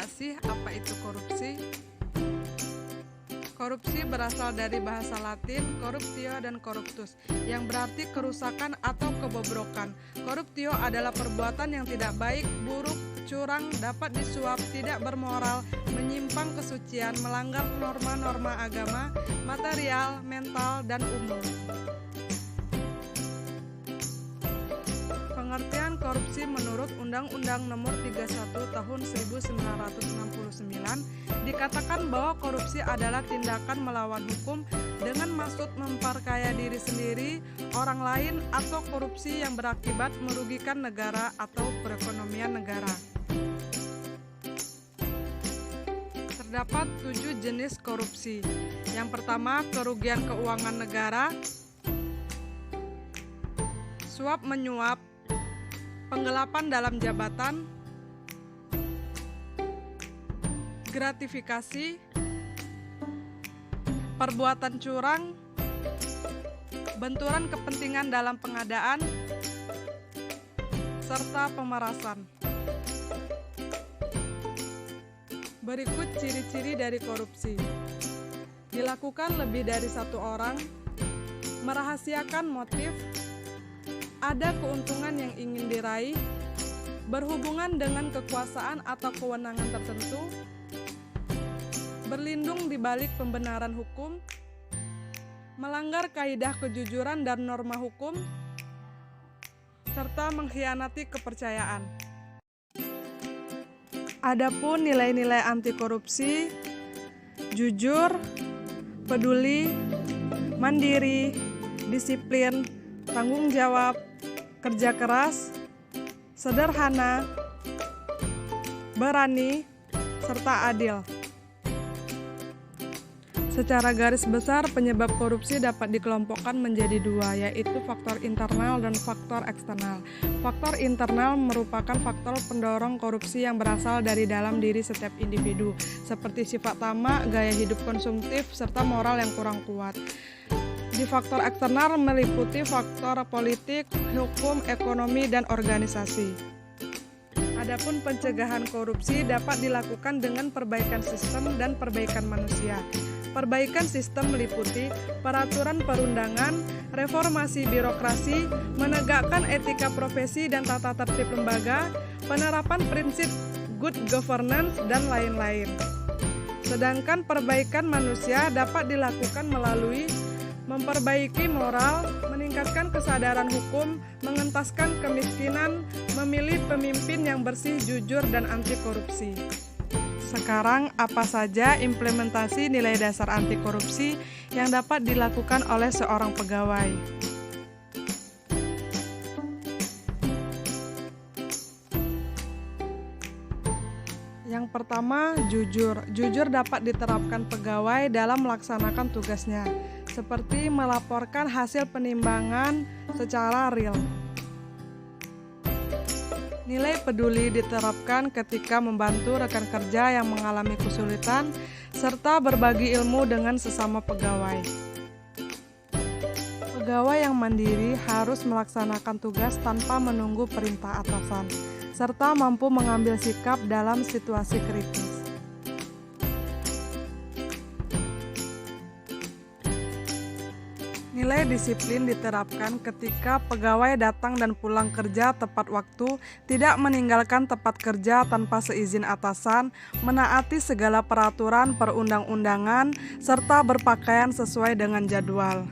nggak sih apa itu korupsi? Korupsi berasal dari bahasa Latin corruptio dan corruptus, yang berarti kerusakan atau kebobrokan. Corruptio adalah perbuatan yang tidak baik, buruk, curang, dapat disuap, tidak bermoral, menyimpang kesucian, melanggar norma-norma agama, material, mental, dan umum. Pengertian korupsi menurut Undang-Undang Nomor 31 Tahun 1969 dikatakan bahwa korupsi adalah tindakan melawan hukum dengan maksud memperkaya diri sendiri, orang lain, atau korupsi yang berakibat merugikan negara atau perekonomian negara. Terdapat 7 jenis korupsi. Yang pertama, kerugian keuangan negara, suap menyuap, penggelapan dalam jabatan, gratifikasi, perbuatan curang, benturan kepentingan dalam pengadaan, serta pemerasan. Berikut ciri-ciri dari korupsi. Dilakukan lebih dari satu orang, merahasiakan motif, ada keuntungan yang ingin diraih, berhubungan dengan kekuasaan atau kewenangan tertentu, berlindung di balik pembenaran hukum, melanggar kaidah kejujuran dan norma hukum, serta mengkhianati kepercayaan. Adapun nilai-nilai anti korupsi: jujur, peduli, mandiri, disiplin, tanggung jawab, kerja keras, sederhana, berani, serta adil. Secara garis besar, penyebab korupsi dapat dikelompokkan menjadi dua, yaitu faktor internal dan faktor eksternal. Faktor internal merupakan faktor pendorong korupsi yang berasal dari dalam diri setiap individu, seperti sifat tamak, gaya hidup konsumtif, serta moral yang kurang kuat. Di faktor eksternal meliputi faktor politik, hukum, ekonomi, dan organisasi. Adapun pencegahan korupsi dapat dilakukan dengan perbaikan sistem dan perbaikan manusia. Perbaikan sistem meliputi peraturan perundangan, reformasi birokrasi, menegakkan etika profesi dan tata tertib lembaga, penerapan prinsip good governance, dan lain-lain. Sedangkan perbaikan manusia dapat dilakukan melalui memperbaiki moral, meningkatkan kesadaran hukum, mengentaskan kemiskinan, memilih pemimpin yang bersih, jujur, dan anti korupsi. Sekarang, apa saja implementasi nilai dasar anti korupsi yang dapat dilakukan oleh seorang pegawai? Yang pertama, jujur. Jujur dapat diterapkan pegawai dalam melaksanakan tugasnya, seperti melaporkan hasil penimbangan secara real. Nilai peduli diterapkan ketika membantu rekan kerja yang mengalami kesulitan, serta berbagi ilmu dengan sesama pegawai. Pegawai yang mandiri harus melaksanakan tugas tanpa menunggu perintah atasan, serta mampu mengambil sikap dalam situasi kritis. Nilai disiplin diterapkan ketika pegawai datang dan pulang kerja tepat waktu, tidak meninggalkan tempat kerja tanpa seizin atasan, menaati segala peraturan perundang-undangan, serta berpakaian sesuai dengan jadwal.